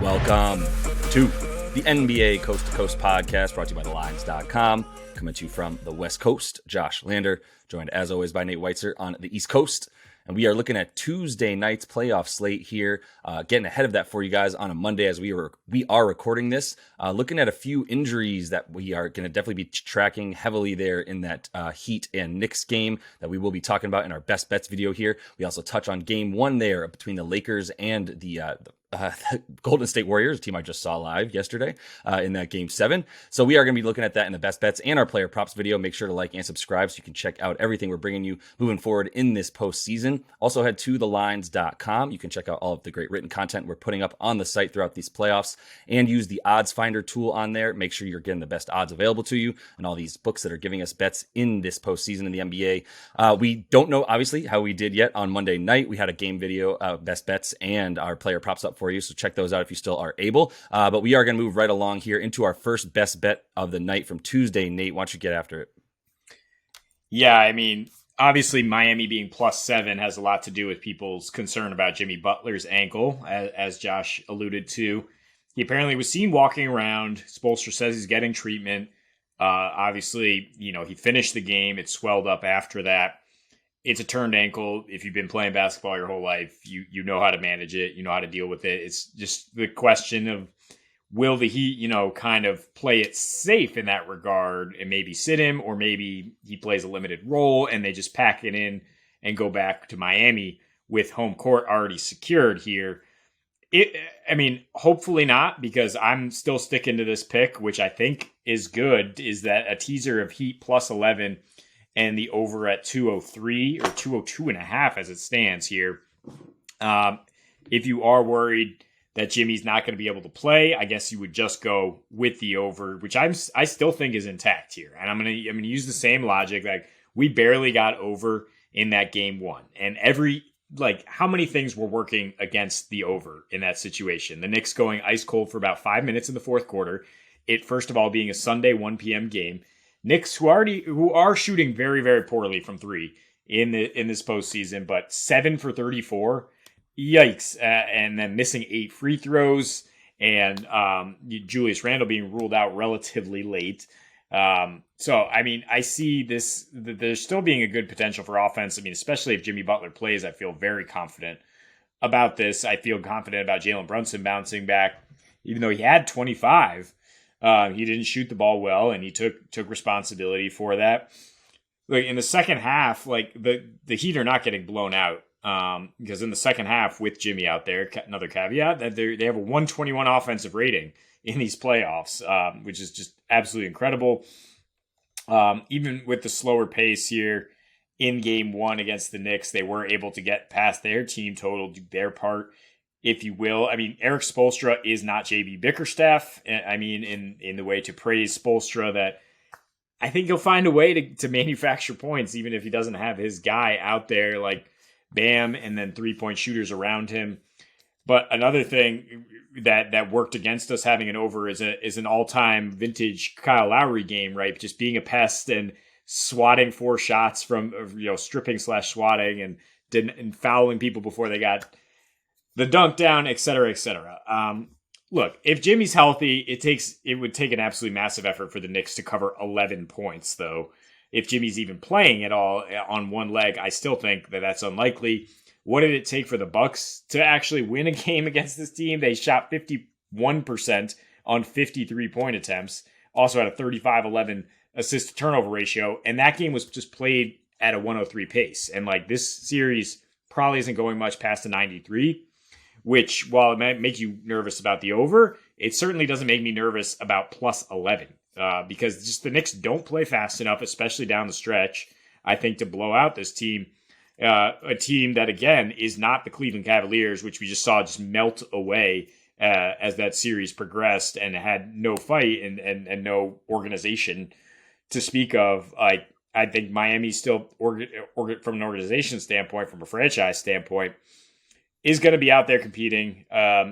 Welcome to the NBA Coast to Coast podcast brought to you by thelines.com. Coming to you from the West Coast, Josh Lander, joined as always by Nate Weitzer on the East Coast. And we are looking at Tuesday night's playoff slate here, getting ahead of that for you guys on a Monday as we are recording this. Looking at a few injuries that we are going to definitely be tracking heavily there in that Heat and Knicks game that we will be talking about in our best bets video here. We also touch on game one there between the Lakers and the Golden State Warriors, a team I just saw live yesterday in that game 7. So we are going to be looking at that in the best bets and our player props video. Make sure to like and subscribe so you can check out everything we're bringing you moving forward in this postseason. Also head to thelines.com. You can check out all of the great written content we're putting up on the site throughout these playoffs and use the odds finder tool on there. Make sure you're getting the best odds available to you and all these books that are giving us bets in this postseason in the NBA. We don't know, obviously, how we did yet on Monday night. We had a game video, best bets, and our player props up for you. So check those out if you still are able. But we are going to move right along here into our first best bet of the night from Tuesday. Nate, why don't you get after it? Yeah, I mean, obviously Miami being +7 has a lot to do with people's concern about Jimmy Butler's ankle, as Josh alluded to. He apparently was seen walking around. Spoelstra says he's getting treatment. Obviously, he finished the game. It swelled up after that. It's a turned ankle. If you've been playing basketball your whole life, you know how to manage it. You know how to deal with it. It's just the question of, will the Heat, kind of play it safe in that regard and maybe sit him, or maybe he plays a limited role and they just pack it in and go back to Miami with home court already secured here. Hopefully not, because I'm still sticking to this pick, which I think is good, is that a teaser of Heat +11 and the over at 203 or 202.5 as it stands here. If you are worried that Jimmy's not going to be able to play, I guess you would just go with the over, which I still think is intact here. And I'm gonna use the same logic. Like, we barely got over in that game 1, and how many things were working against the over in that situation? The Knicks going ice cold for about 5 minutes in the fourth quarter. It, first of all, being a Sunday 1 p.m. game. Knicks, who are shooting very, very poorly from three in this postseason, but 7 for 34, yikes! And then missing 8 free throws, and Julius Randle being ruled out relatively late. I see this. There's still being a good potential for offense. Especially if Jimmy Butler plays, I feel very confident about this. I feel confident about Jalen Brunson bouncing back, even though he had 25. He didn't shoot the ball well, and he took responsibility for that. Like, in the second half, the Heat are not getting blown out, because in the second half with Jimmy out there, another caveat, that they have a 121 offensive rating in these playoffs, which is just absolutely incredible. Even with the slower pace here in game 1 against the Knicks, they were able to get past their team total, do their part, if you will. Eric Spoelstra is not JB Bickerstaff. In the way to praise Spoelstra, that I think he'll find a way to manufacture points, even if he doesn't have his guy out there like Bam and then 3-point shooters around him. But another thing that worked against us having an over is an all-time vintage Kyle Lowry game, right? Just being a pest and swatting 4 shots from stripping/swatting and fouling people before they got the dunk down, et cetera, et cetera. Look, if Jimmy's healthy, it would take an absolutely massive effort for the Knicks to cover 11 points, though. If Jimmy's even playing at all on one leg, I still think that's unlikely. What did it take for the Bucks to actually win a game against this team? They shot 51% on 53-point attempts, also had a 35-11 assist-to-turnover ratio, and that game was just played at a 103 pace. And this series probably isn't going much past a 93. Which, while it might make you nervous about the over, it certainly doesn't make me nervous about +11. Because just the Knicks don't play fast enough, especially down the stretch, I think, to blow out this team. A team that, again, is not the Cleveland Cavaliers, which we just saw just melt away as that series progressed and had no fight and no organization to speak of. I think Miami still, from an organization standpoint, from a franchise standpoint, is going to be out there competing.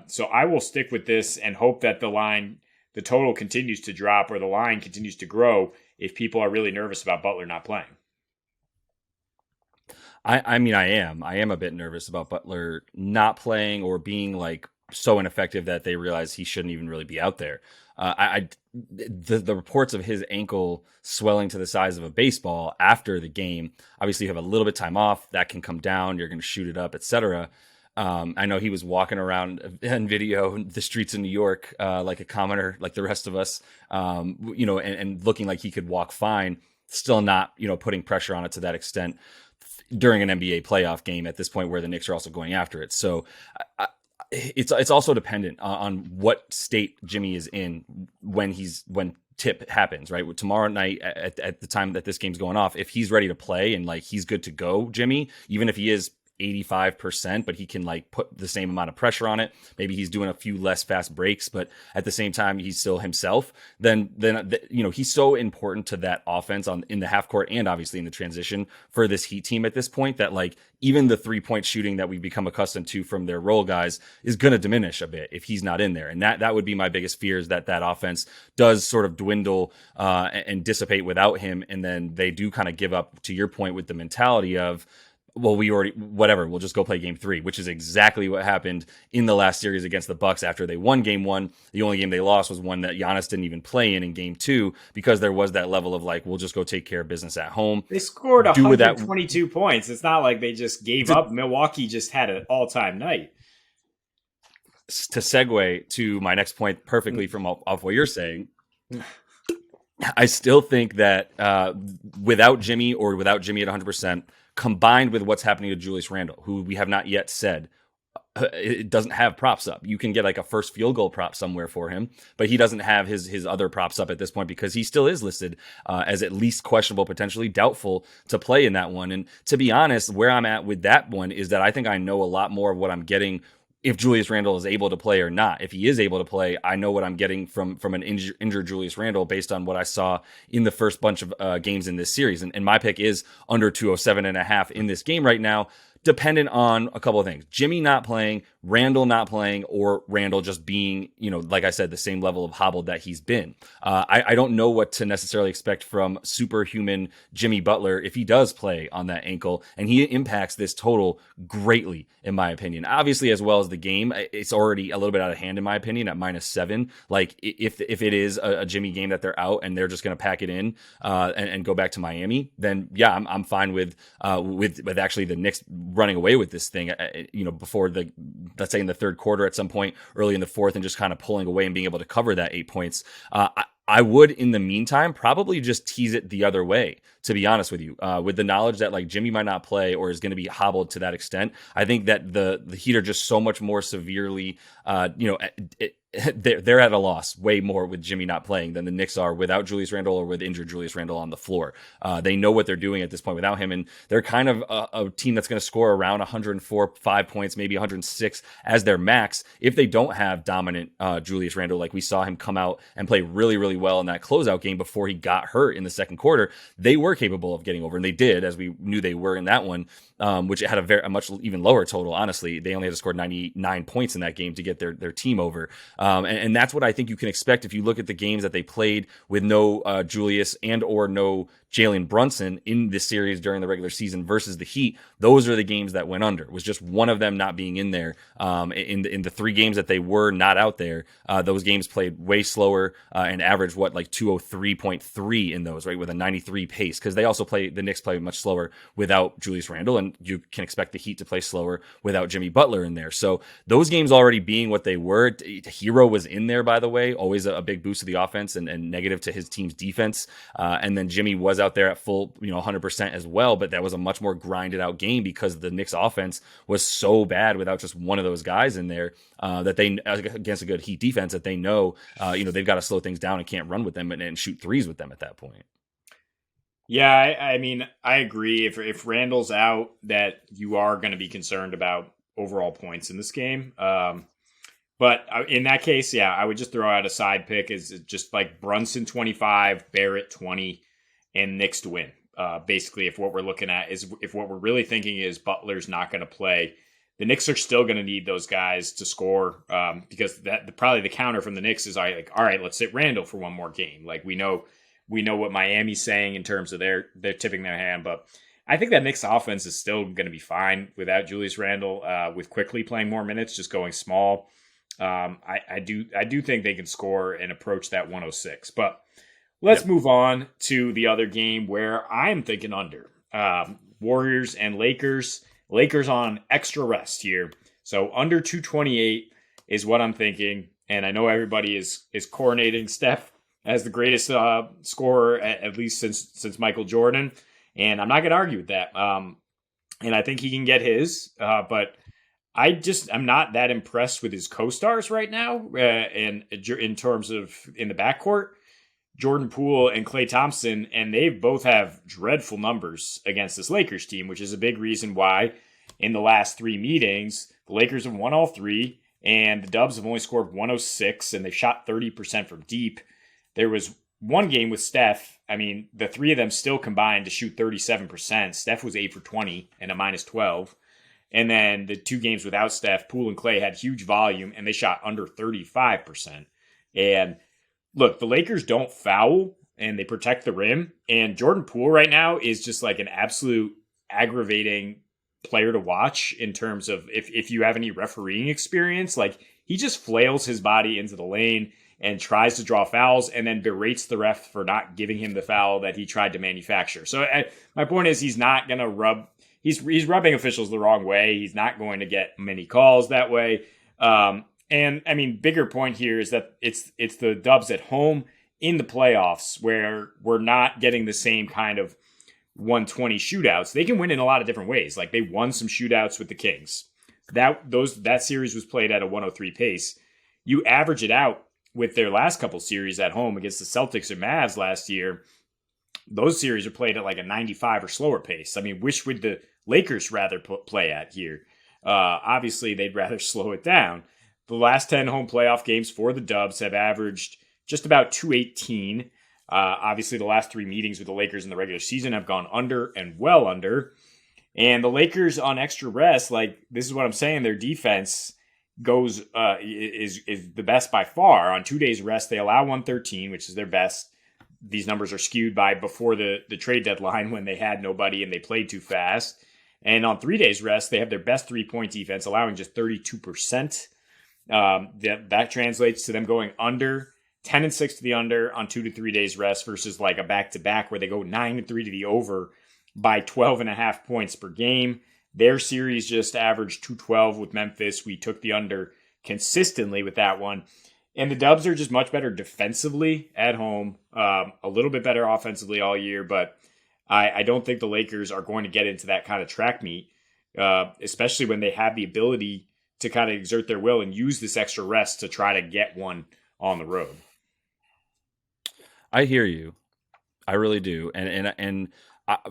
So I will stick with this and hope that the total continues to drop, or the line continues to grow if people are really nervous about Butler not playing. I am a bit nervous about Butler not playing, or being so ineffective that they realize he shouldn't even really be out there. The reports of his ankle swelling to the size of a baseball after the game, obviously you have a little bit of time off, that can come down, you're going to shoot it up, etc. I know he was walking around in video the streets of New York like a commoner, like the rest of us, and looking like he could walk fine, still not, putting pressure on it to that extent during an NBA playoff game at this point where the Knicks are also going after it. So it's also dependent on what state Jimmy is in when tip happens, right? Tomorrow night at the time that this game's going off, if he's ready to play and like he's good to go, Jimmy, even if he is 85%, but he can like put the same amount of pressure on it. Maybe he's doing a few less fast breaks, but at the same time, he's still himself. Then he's so important to that offense in the half court and obviously in the transition for this Heat team at this point that like even the 3-point shooting that we've become accustomed to from their role guys is going to diminish a bit if he's not in there. And that would be my biggest fear, is that offense does sort of dwindle and dissipate without him. And then they do kind of give up, to your point, with the mentality of, well, we'll just go play game 3, which is exactly what happened in the last series against the Bucks after they won game 1. The only game they lost was one that Giannis didn't even play in game 2 because there was that level of like, we'll just go take care of business at home. They scored 122 points. It's not like they just gave up. Milwaukee just had an all-time night. To segue to my next point perfectly from off what you're saying, I still think that without Jimmy at 100%, combined with what's happening to Julius Randle, who we have not yet said it doesn't have props up. You can get like a first field goal prop somewhere for him, but he doesn't have his other props up at this point because he still is listed as at least questionable, potentially doubtful to play in that one. And to be honest, where I'm at with that one is that I think I know a lot more of what I'm getting if Julius Randle is able to play or not. If he is able to play, I know what I'm getting from an injured Julius Randle based on what I saw in the first bunch of games in this series. And my pick is under 207.5 in this game right now, dependent on a couple of things. Jimmy not playing, Randle not playing, or Randle just being, like I said, the same level of hobbled that he's been. I don't know what to necessarily expect from superhuman Jimmy Butler if he does play on that ankle, and he impacts this total greatly, in my opinion. Obviously, as well as the game, it's already a little bit out of hand, in my opinion, at -7. Like, if it is a Jimmy game that they're out and they're just going to pack it in and go back to Miami, then yeah, I'm fine with actually the Knicks running away with this thing, before let's say in the third quarter at some point early in the fourth, and just kind of pulling away and being able to cover that 8 points. I would, in the meantime, probably just tease it the other way, to be honest with you, with the knowledge that like Jimmy might not play or is going to be hobbled to that extent. I think that the Heat are just so much more severely, they're at a loss way more with Jimmy not playing than the Knicks are without Julius Randle or with injured Julius Randle on the floor. They know what they're doing at this point without him, and they're kind of a team that's going to score around 104, 5 points, maybe 106 as their max if they don't have dominant Julius Randle. Like we saw him come out and play really, really well in that closeout game before he got hurt in the second quarter. They were capable of getting over, and they did, as we knew they were in that one, which had a much even lower total, honestly. They only had to score 99 points in that game to get their team over. And that's what I think you can expect if you look at the games that they played with no Julius and or no Jalen Brunson in this series during the regular season versus the Heat. Those are the games that went under. It was just one of them not being in there. In the 3 games that they were not out there, those games played way slower and averaged 203.3 in those, right, with a 93 pace, because the Knicks play much slower without Julius Randle, and you can expect the Heat to play slower without Jimmy Butler in there. So those games already being what they were, Hero was in there, by the way, always a big boost to the offense and negative to his team's defense. And then Jimmy was out there at full 100% as well, but that was a much more grinded out game because the Knicks offense was so bad without just one of those guys in there that they, against a good Heat defense, that they know they've got to slow things down and can't run with them and shoot threes with them at that point. Yeah, I mean, I agree. If Randall's out, that you are going to be concerned about overall points in this game. But in that case, yeah, I would just throw out a side pick is just like Brunson 25, Barrett 20, and Knicks to win. Basically, if what we're looking at is if what we're really thinking is Butler's not going to play, the Knicks are still going to need those guys to score because probably the counter from the Knicks is all right, let's sit Randall for one more game. Like we know what Miami's saying in terms of they're tipping their hand, but I think that Knicks offense is still going to be fine without Julius Randle, with Quickly playing more minutes, just going small. I do think they can score and approach that 106. But let's move on to the other game where I'm thinking under. Warriors and Lakers. Lakers on extra rest here. So under 228 is what I'm thinking. And I know everybody is coronating Steph as the greatest scorer, at least since Michael Jordan. And I'm not going to argue with that. And I think he can get his. But I'm not that impressed with his co-stars right now. And in terms of in the backcourt, Jordan Poole and Klay Thompson, and they both have dreadful numbers against this Lakers team, which is a big reason why in the last 3 meetings, the Lakers have won all 3, and the Dubs have only scored 106, and they shot 30% from deep. There was one game with Steph. I mean, the 3 of them still combined to shoot 37%. Steph was 8 for 20 and a -12. And then the 2 games without Steph, Poole and Klay had huge volume, and they shot under 35%. And look, the Lakers don't foul, and they protect the rim. And Jordan Poole right now is just like an absolute aggravating player to watch in terms of if you have any refereeing experience. Like, he just flails his body into the lane and tries to draw fouls and then berates the ref for not giving him the foul that he tried to manufacture. So my point is he's not going to he's rubbing officials the wrong way. He's not going to get many calls that way. And I mean, bigger point here is that it's the Dubs at home in the playoffs where we're not getting the same kind of 120 shootouts. They can win in a lot of different ways. Like, they won some shootouts with the Kings. That series was played at a 103 pace. You average it out with their last couple series at home against the Celtics or Mavs last year. Those series are played at like a 95 or slower pace. I mean, which would the Lakers rather play at here? Obviously, they'd rather slow it down. The last 10 home playoff games for the Dubs have averaged just about 218. Obviously, the last 3 meetings with the Lakers in the regular season have gone under and well under. And the Lakers on extra rest, like, this is what I'm saying, their defense is the best by far. On 2 days rest, they allow 113, which is their best. These numbers are skewed by before the trade deadline when they had nobody and they played too fast. And on 3 days rest, they have their best 3-point defense, allowing just 32%. That translates to them going under 10-6 to the under on 2 to 3 days rest versus like a back-to-back where they go 9-3 to the over by 12.5 points per game. Their series just averaged 212 with Memphis. We took the under consistently with that one. And the Dubs are just much better defensively at home, a little bit better offensively all year, but I don't think the Lakers are going to get into that kind of track meet, especially when they have the ability to kind of exert their will and use this extra rest to try to get one on the road. I hear you. I really do. And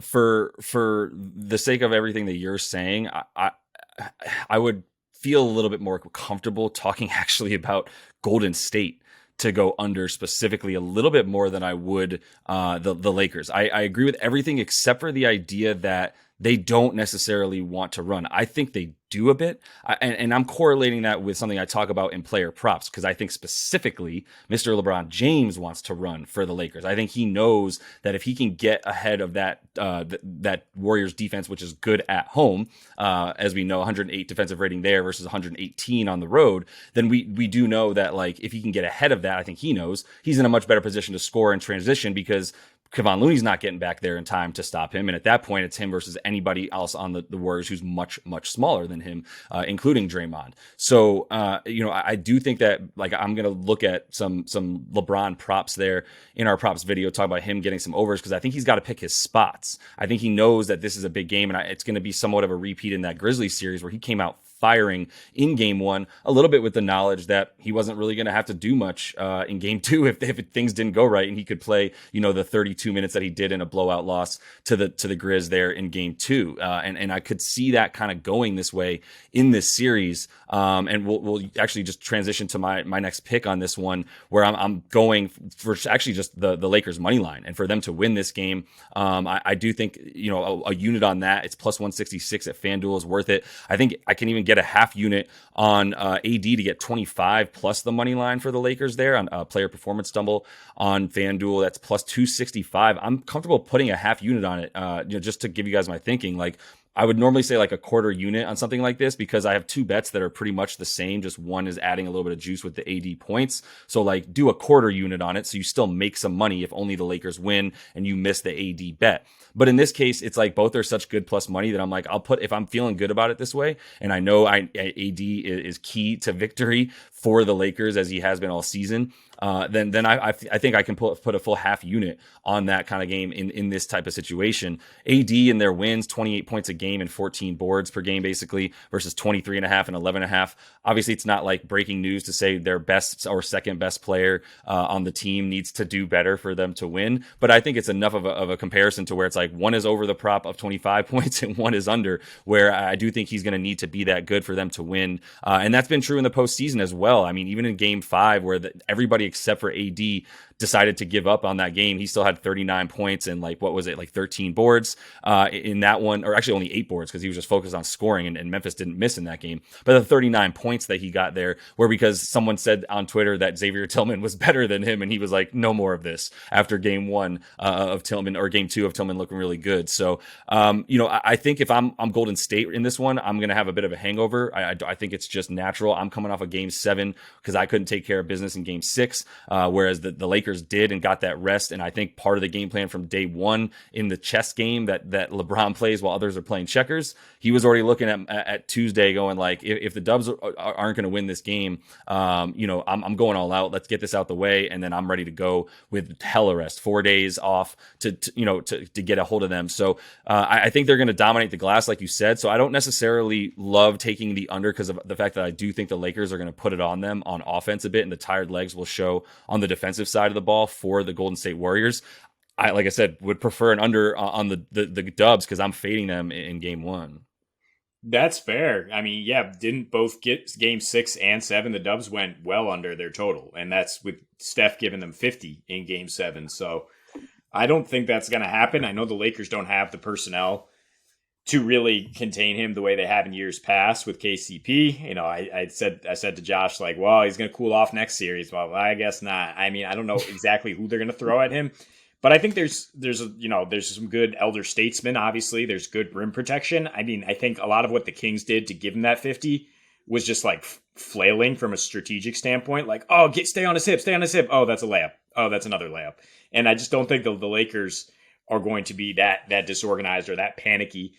for the sake of everything that you're saying, I would feel a little bit more comfortable talking actually about Golden State to go under specifically a little bit more than I would the Lakers. I agree with everything except for the idea that they don't necessarily want to run. I think they do a bit. And I'm correlating that with something I talk about in player props, because I think specifically Mr. LeBron James wants to run for the Lakers. I think he knows that if he can get ahead of that Warriors defense, which is good at home, as we know, 108 defensive rating there versus 118 on the road, then we do know that, like, if he can get ahead of that, I think he knows he's in a much better position to score in transition, because Kevon Looney's not getting back there in time to stop him. And at that point, it's him versus anybody else on the Warriors who's much, much smaller than him, including Draymond. So, I do think that, like, I'm going to look at some LeBron props there in our props video, talk about him getting some overs, because I think he's got to pick his spots. I think he knows that this is a big game, and it's going to be somewhat of a repeat in that Grizzlies series where he came out firing in game 1, a little bit with the knowledge that he wasn't really going to have to do much in game 2 if things didn't go right, and he could play, the 32 minutes that he did in a blowout loss to the Grizz there in game 2. And I could see that kind of going this way in this series. And we'll actually just transition to my next pick on this one, where I'm going for actually just the Lakers money line, and for them to win this game. I do think, a unit on that, it's plus 166 at FanDuel is worth it. I think I can even get a half unit on AD to get 25 plus the money line for the Lakers there on player performance stumble on FanDuel. That's plus 265. I'm comfortable putting a half unit on it, just to give you guys my thinking. Like, I would normally say like a quarter unit on something like this because I have two bets that are pretty much the same. Just one is adding a little bit of juice with the AD points. So like do a quarter unit on it. So you still make some money if only the Lakers win and you miss the AD bet. But in this case, it's like both are such good plus money that I'm like, I'll put, if I'm feeling good about it this way, and I know AD is key to victory for the Lakers as he has been all season, then I think I can put a full half unit on that kind of game in this type of situation. AD in their wins, 28 points a game and 14 boards per game basically versus 23.5 and 11.5. Obviously, it's not like breaking news to say their best or second best player on the team needs to do better for them to win. But I think it's enough of a comparison to where it's like one is over the prop of 25 points and one is under, where I do think he's going to need to be that good for them to win. And that's been true in the postseason as well. I mean, even in game 5 where everybody except for AD decided to give up on that game, he still had 39 points and like 13 boards in that one, or actually only 8 boards because he was just focused on scoring, and Memphis didn't miss in that game. But the 39 points that he got there were because someone said on Twitter that Xavier Tillman was better than him, and he was like, no more of this after game 1 of Tillman, or game 2 of Tillman looking really good. So I think if I'm Golden State in this one, I'm gonna have a bit of a hangover. I think it's just natural. I'm coming off of game 7 because I couldn't take care of business in game 6, whereas the Lakers did and got that rest. And I think part of the game plan from day 1 in the chess game that LeBron plays while others are playing checkers, he was already looking at Tuesday going like, if the Dubs aren't going to win this game, I'm going all out. Let's get this out the way, and then I'm ready to go with hella rest, 4 days off to get a hold of them. So I think they're going to dominate the glass, like you said. So I don't necessarily love taking the under because of the fact that I do think the Lakers are going to put it on them on offense a bit, and the tired legs will show on the defensive side of the ball for the Golden State Warriors. I, like I said, would prefer an under on the Dubs because I'm fading them in game 1. That's fair. I mean, yeah, didn't both get game 6 and 7? The Dubs went well under their total, and that's with Steph giving them 50 in game 7. So I don't think that's going to happen. I know the Lakers don't have the personnel to really contain him the way they have in years past with KCP. I said to Josh, like, well, he's going to cool off next series. Well, I guess not. I mean, I don't know exactly who they're going to throw at him, but I think there's some good elder statesmen. Obviously, there's good rim protection. I mean, I think a lot of what the Kings did to give him that 50 was just like flailing from a strategic standpoint. Like, oh, stay on his hip. Oh, that's a layup. Oh, that's another layup. And I just don't think the Lakers are going to be that disorganized or that panicky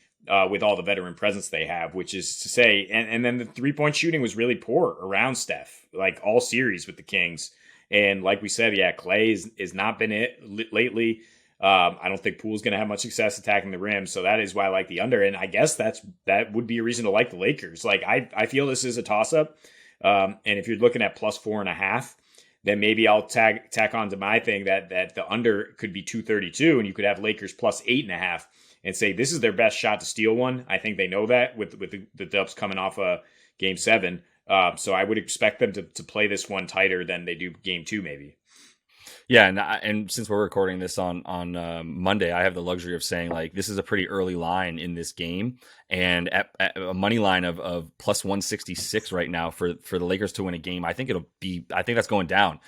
with all the veteran presence they have, which is to say, and then the 3-point shooting was really poor around Steph, like all series with the Kings. And like we said, yeah, Clay is not been it lately. I don't think Poole's going to have much success attacking the rim. So that is why I like the under. And I guess that would be a reason to like the Lakers. Like I feel this is a toss up. And if you're looking at plus 4.5, then maybe I'll tack onto my thing that the under could be 232 and you could have Lakers plus 8.5 and say this is their best shot to steal one. I think they know that with the Dubs coming off a game 7. So I would expect them to play this one tighter than they do game 2, maybe. Yeah, and since we're recording this on Monday, I have the luxury of saying like this is a pretty early line in this game, and at a money line of plus 166 right now for the Lakers to win a game. I think that's going down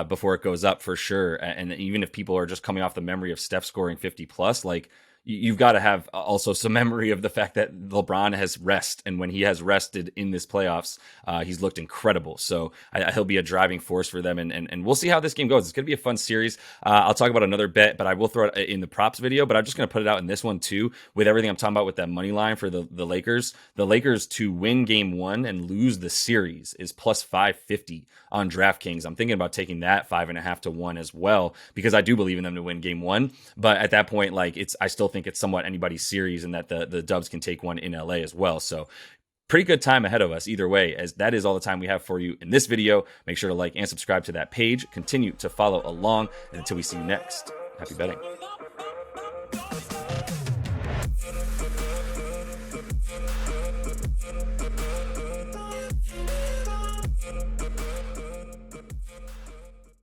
before it goes up for sure. And even if people are just coming off the memory of Steph scoring 50 plus, like, you've got to have also some memory of the fact that LeBron has rest. And when he has rested in this playoffs, he's looked incredible. So he'll be a driving force for them. And we'll see how this game goes. It's going to be a fun series. I'll talk about another bet, but I will throw it in the props video. But I'm just going to put it out in this one too, with everything I'm talking about with that money line for the Lakers. The Lakers to win game 1 and lose the series is plus 550 on DraftKings. I'm thinking about taking that 5.5 to 1 as well, because I do believe in them to win game 1. But at that point, like, I still think it's somewhat anybody's series and that the Dubs can take one in LA as well. So pretty good time ahead of us either way, as that is all the time we have for you in this video. Make sure to like and subscribe to that page. Continue to follow along, and until we see you next, happy betting.